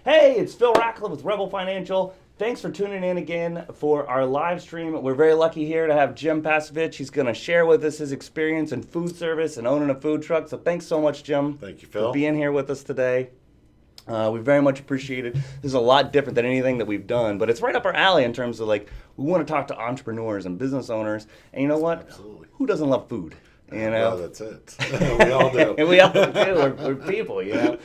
Hey, it's Phil Ratcliffe with Rebel Financial. Thanks for tuning in again for our live stream. We're very lucky here to have Jim Pashovich. He's going to share with us his experience in food service and owning a food truck. So thanks so much, Jim. Thank you, Phil. For being here with us today. We very much appreciate it. This is a lot different than anything that we've done, but it's right up our alley in terms of like, we want to talk to entrepreneurs and business owners. And you know what? Absolutely. Who doesn't love food? You know? Well, that's it. We all do. And we all do. We're people, you know.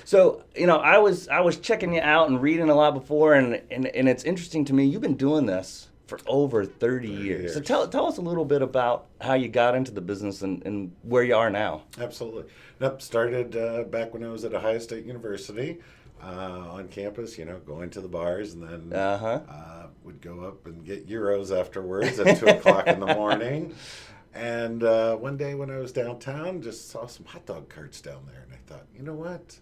So, you know, I was checking you out and reading a lot before, and it's interesting to me. You've been doing this for over 30 years. So tell us a little bit about how you got into the business and where you are now. Absolutely. Yep, started back when I was at Ohio State University on campus, you know, going to the bars, and then would go up and get gyros afterwards at 2 o'clock in the morning. And one day when I was downtown, just saw some hot dog carts down there, and I thought, you know what?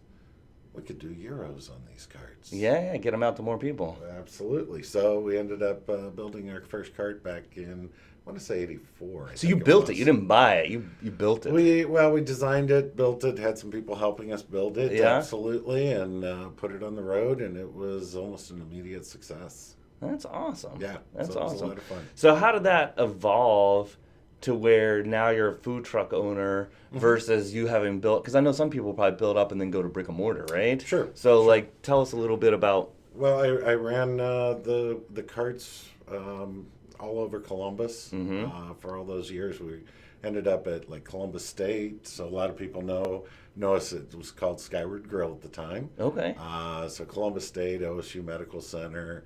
We could do gyros on these carts. Yeah, get them out to more people. Absolutely. So we ended up building our first cart back in, I want to say 84. So you built it. You didn't buy it. You built it. We designed it, built it, had some people helping us build it. Yeah. Absolutely. And put it on the road, and it was almost an immediate success. That's awesome. Yeah. That's so awesome. It was a lot of fun. So how did that evolve to where now you're a food truck owner versus you having built, because I know some people probably build up and then go to brick and mortar, right? Sure. So like, tell us a little bit about. Well, I ran the carts all over Columbus for all those years. We ended up at like Columbus State, so a lot of people know us. It was called Skyward Grill at the time. Okay. So Columbus State, OSU Medical Center,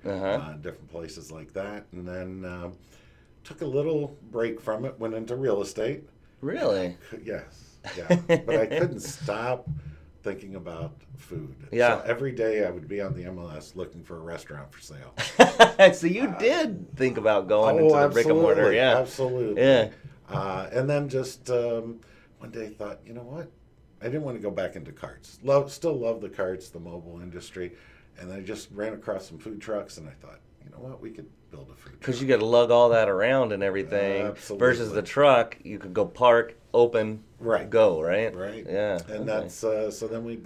different places like that, and then took a little break from it. Went into real estate. Really? Yes. Yeah. But I couldn't stop thinking about food. Yeah. So every day I would be on the MLS looking for a restaurant for sale. So you did think about going into the brick and mortar, yeah? Absolutely. Yeah. And then just one day thought, you know what? I didn't want to go back into carts. Still love the carts, the mobile industry. And I just ran across some food trucks, and I thought, you know what? We could build a food truck. Because you got to lug all that around and everything. Absolutely. Versus the truck, you could go park, open, go, right? Right. Yeah. And that's so then we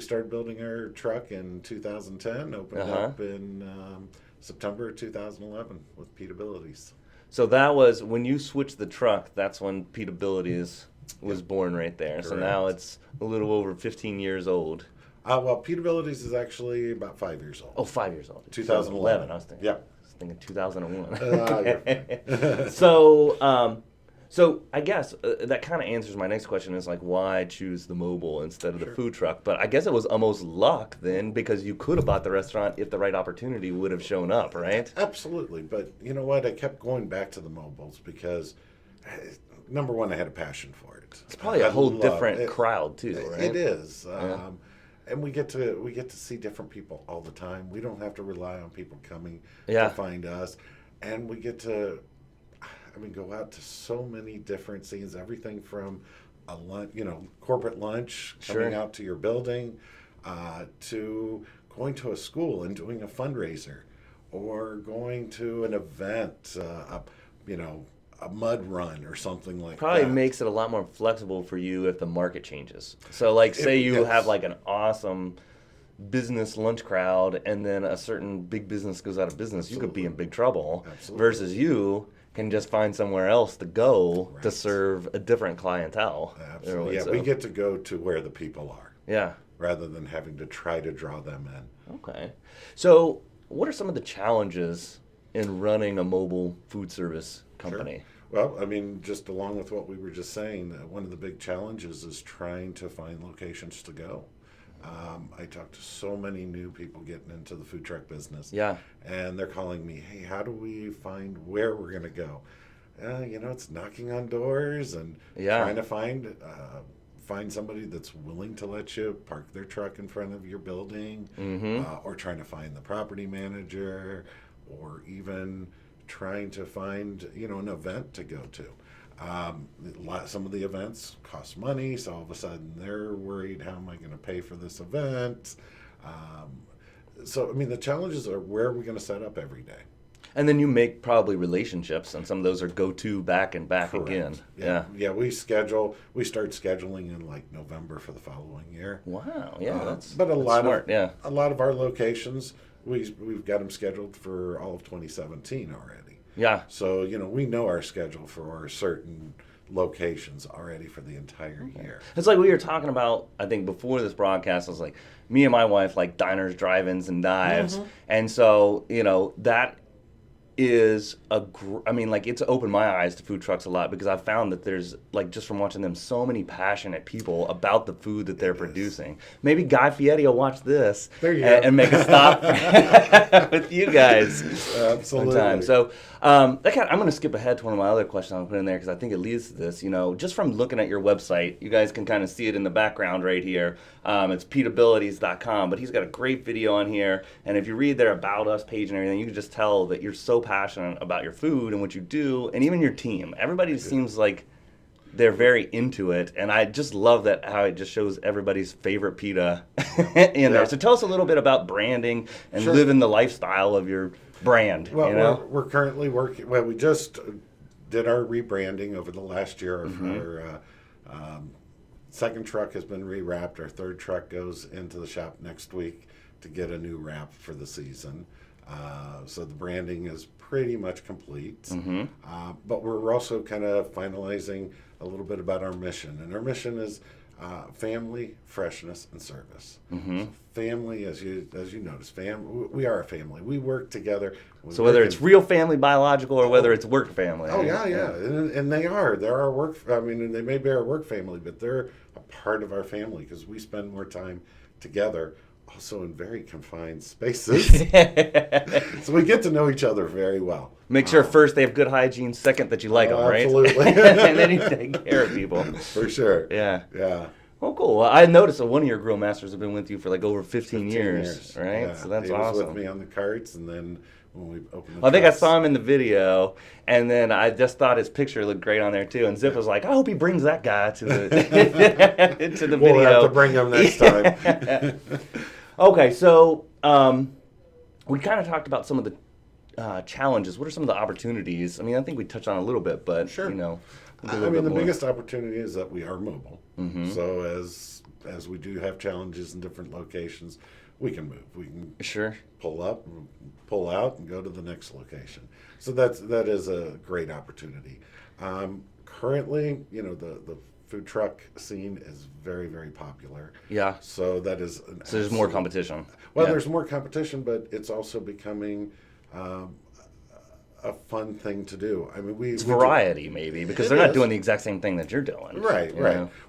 started building our truck in 2010, opened up in September 2011 with Pitabilities. So that was when you switched the truck, that's when Pitabilities was born right there. Correct. So now it's a little over 15 years old. Well, Pitabilities is actually about 5 years old. Oh, 5 years old. 2011. I was thinking. Yeah. I was thinking 2001. You're fine. So I guess that kind of answers my next question is like, why choose the mobile instead of the food truck? But I guess it was almost luck then, because you could have bought the restaurant if the right opportunity would have shown up, right? Absolutely. But you know what? I kept going back to the mobiles because, number one, I had a passion for it. It's probably a whole different crowd too, right? It is. And we get to see different people all the time. We don't have to rely on people coming to find us, and we get to, go out to so many different scenes. Everything from a lunch, corporate lunch, coming out to your building, to going to a school and doing a fundraiser, or going to an event, a mud run or something like that. Probably makes it a lot more flexible for you if the market changes. So like say you have like an awesome business lunch crowd and then a certain big business goes out of business, you could be in big trouble. Absolutely. Versus you can just find somewhere else to go to serve a different clientele. Absolutely. Yeah, we get to go to where the people are. Yeah. Rather than having to try to draw them in. Okay. So what are some of the challenges in running a mobile food service company? Sure. Well, just along with what we were just saying, one of the big challenges is trying to find locations to go. I talk to so many new people getting into the food truck business. Yeah. And they're calling me, hey, how do we find where we're going to go? It's knocking on doors and trying to find somebody that's willing to let you park their truck in front of your building, or trying to find the property manager, or even trying to find, an event to go to. Some of the events cost money, so all of a sudden they're worried, how am I going to pay for this event? The challenges are, where are we going to set up every day? And then you make probably relationships, and some of those are go-to back and back Correct. again. Yeah. We start scheduling in like November for the following year. Wow. Yeah, that's smart. Yeah. A lot of our locations, we've got them scheduled for all of 2017 already. Yeah. So we know our schedule for certain locations already for the entire year. It's like we were talking about, I think before this broadcast, I was like, me and my wife like diners, drive-ins, and dives. And so, that is it's opened my eyes to food trucks a lot, because I've found that there's, like, just from watching them, so many passionate people about the food that they're producing. Maybe Guy Fieri will watch this and make a stop with you guys. Absolutely. Sometime. So I'm going to skip ahead to one of my other questions I'll put in there, because I think it leads to this. Just from looking at your website, you guys can kind of see it in the background right here. It's Pitabilities.com, but he's got a great video on here. And if you read their About Us page and everything, you can just tell that you're so passionate about your food and what you do, and even your team. Everybody seems like they're very into it, and I just love that, how it just shows everybody's favorite pita in there. So tell us a little bit about branding and living the lifestyle of your brand. Well, we're currently working. Well, we just did our rebranding over the last year. Our second truck has been rewrapped. Our third truck goes into the shop next week to get a new wrap for the season. So the branding is pretty much complete. But we're also kind of finalizing a little bit about our mission. And our mission is family, freshness, and service. So family, as you notice, we are a family. We work together. So whether it's real family, biological, or whether it's work family. Oh, yeah. And they are. They're our work. They may be our work family, but they're a part of our family, because we spend more time together, also in very confined spaces. So we get to know each other very well. Make sure first they have good hygiene, second that you like them, right? Absolutely. And then you take care of people. For sure. Yeah. Yeah. Oh, cool. Well, I noticed that one of your grill masters have been with you for like over 15 years, right? Yeah. So that's he awesome. was with me on the carts, and then when we opened I think I saw him in the video, and then I just thought his picture looked great on there too. And Zip was like, "I hope he brings that guy to the into the video." We'll have to bring him next time. Okay, so we kind of talked about some of the challenges. What are some of the opportunities? I think we touched on a little bit, but sure. The biggest opportunity is that we are mobile. So as we do have challenges in different locations, we can move. We can pull up, pull out, and go to the next location. So that is a great opportunity. Currently, the food truck scene is very, very popular. Yeah. So that is. So there's more competition. Well, there's more competition, but it's also becoming a fun thing to do. It's variety, maybe, because they're not doing the exact same thing that you're doing. Right.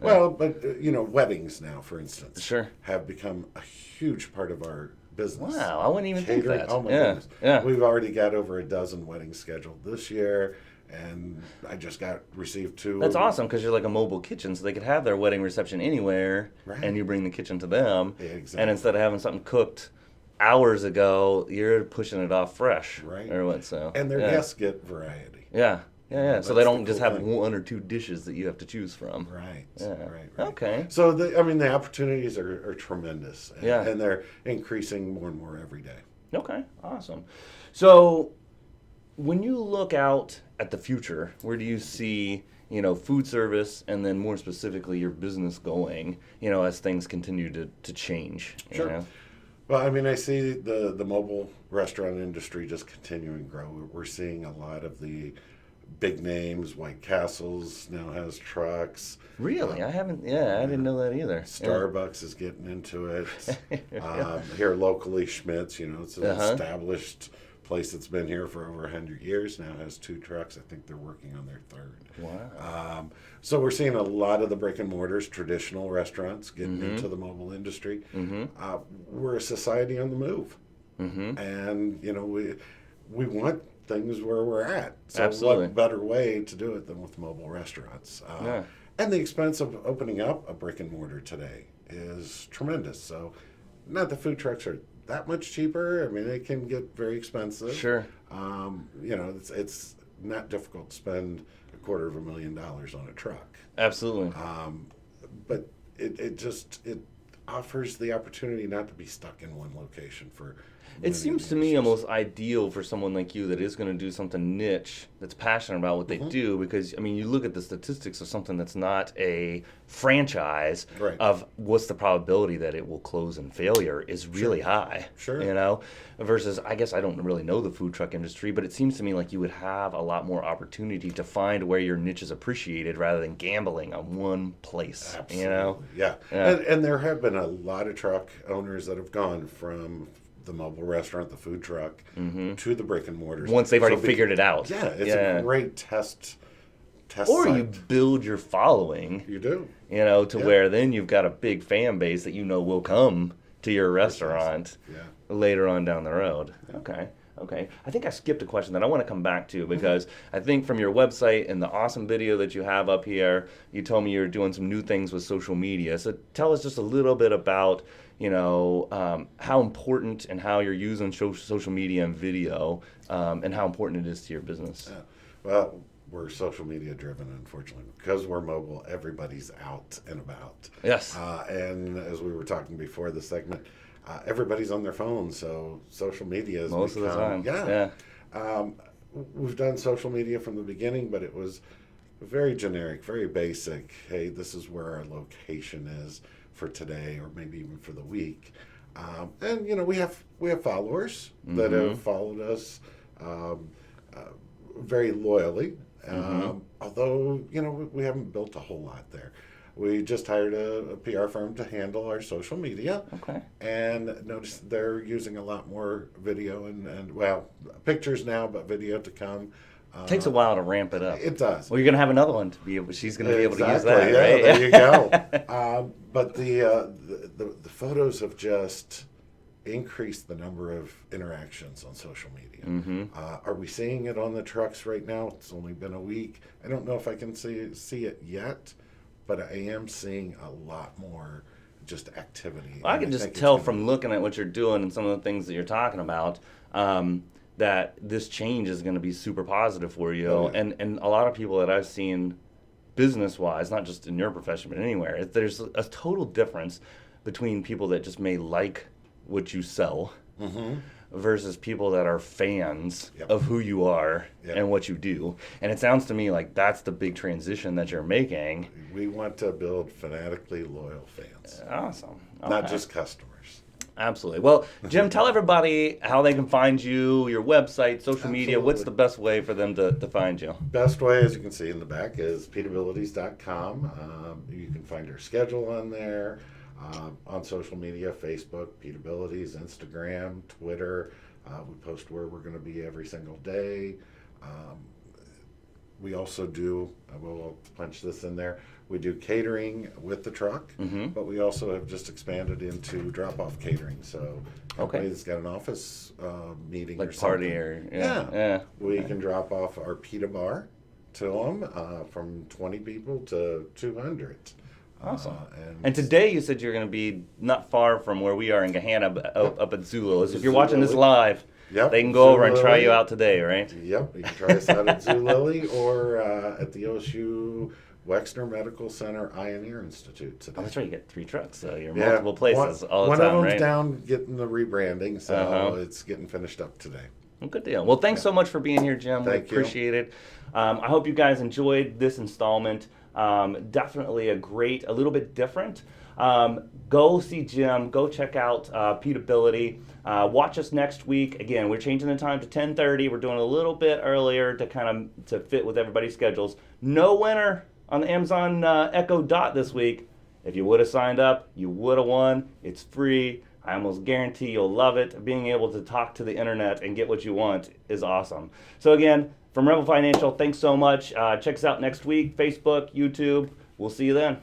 Well, but weddings now, for instance, have become a huge part of our business. Wow, I wouldn't even think that. Oh my goodness. Yeah. We've already got over a dozen weddings scheduled this year, and I just received 2. That's awesome, because you're like a mobile kitchen, so they could have their wedding reception anywhere, and you bring the kitchen to them. Yeah, exactly. And instead of having something cooked hours ago, you're pushing it off fresh. Right. Or what, so. And their guests get variety. Yeah. So they don't just have 1 or 2 dishes that you have to choose from. Right. Yeah. Right. Okay. So the opportunities are tremendous. And they're increasing more and more every day. Okay. Awesome. So when you look out at the future, where do you see, food service, and then more specifically your business going, as things continue to change? Sure. Well, I see the mobile restaurant industry just continuing to grow. We're seeing a lot of the big names. White Castles now has trucks. Really? I didn't know that either. Starbucks is getting into it. Here locally, Schmidt's, it's an established place that's been here for over 100 years now, has 2 trucks. I think they're working on their 3rd. Wow. So we're seeing a lot of the brick and mortars, traditional restaurants getting into the mobile industry. We're a society on the move. And, we want things where we're at. So Absolutely. What better way to do it than with mobile restaurants? And the expense of opening up a brick and mortar today is tremendous. So not the food trucks are that much cheaper. They can get very expensive. Sure. It's not difficult to spend $250,000 on a truck. Absolutely. But it offers the opportunity not to be stuck in one location for It seems to me almost ideal for someone like you that is going to do something niche, that's passionate about what they do, because, I mean, you look at the statistics of something that's not a franchise, of what's the probability that it will close in failure is really high. You know, versus, I guess I don't really know the food truck industry, but it seems to me like you would have a lot more opportunity to find where your niche is appreciated rather than gambling on one place. Absolutely. You know? Yeah. And there have been a lot of truck owners that have gone from the mobile restaurant, the food truck, to the brick and mortars. Once they've already figured it out. Yeah, it's a great test or site. you build your following. You do. You know, to where then you've got a big fan base that you know will come to your restaurant later on down the road. Okay. I think I skipped a question that I want to come back to, because I think from your website and the awesome video that you have up here, you told me you're doing some new things with social media. So tell us just a little bit about, you know, how important and how you're using social media and video, and how important it is to your business. Well, we're social media driven, unfortunately, because we're mobile. Everybody's out and about. Yes. And as we were talking before the segment, everybody's on their phones, so social media is most of the time. Yeah. We've done social media from the beginning, but it was very generic, very basic. Hey, this is where our location is for today, or maybe even for the week. And you know, we have followers that have followed us very loyally. Although, you know, we haven't built a whole lot there. We just hired a PR firm to handle our social media. And noticed they're using a lot more video and well, pictures now, but video to come. Takes a while to ramp it up. It does. Well, you're going to have another one to be able. She's going to be able to use that, yeah, right? There you go. But the photos have just increased the number of interactions on social media. Are we seeing it on the trucks right now? It's only been a week. I don't know if I can see it yet, but I am seeing a lot more just activity. Well, I can just tell from looking at what you're doing and some of the things that you're talking about, that this change is going to be super positive for you. And a lot of people that I've seen business-wise, not just in your profession, but anywhere, there's a total difference between people that just may like what you sell versus people that are fans of who you are and what you do. And it sounds to me like that's the big transition that you're making. We want to build fanatically loyal fans. Awesome. Not just customers. Absolutely. Well, Jim, tell everybody how they can find you, your website, social media. What's the best way for them to find you? Best way, as you can see in the back, is pitabilities.com. You can find our schedule on there. On social media, Facebook, Pitabilities, Instagram, Twitter. We post where we're going to be every single day. We also do, we'll punch this in there, we do catering with the truck, but we also have just expanded into drop-off catering. So somebody that's got an office meeting like or something. Party or, we can drop off our pita bar to them from 20 people to 200. Awesome. And today you said you're going to be not far from where we are in Gahanna, up at Zulilly's. If you're watching this live, they can go over and try you out today, right? Yep, you can try us out at Zulilly or at the OSU Wexner Medical Center Eye and Ear Institute today. Oh, that's right. You get 3 trucks, so you're multiple places all the time, right? One of them's down getting the rebranding, so it's getting finished up today. Well, good deal. Well, thanks so much for being here, Jim. We appreciate it. I hope you guys enjoyed this installment. Definitely a little bit different. Go see Jim. Go check out Pitability. Watch us next week. Again, we're changing the time to 10:30. We're doing a little bit earlier to fit with everybody's schedules. No winner on the Amazon Echo Dot this week. If you would have signed up, you would have won. It's free. I almost guarantee you'll love it. Being able to talk to the internet and get what you want is awesome. So again, from Rebel Financial, thanks so much. Check us out next week, Facebook, YouTube. We'll see you then.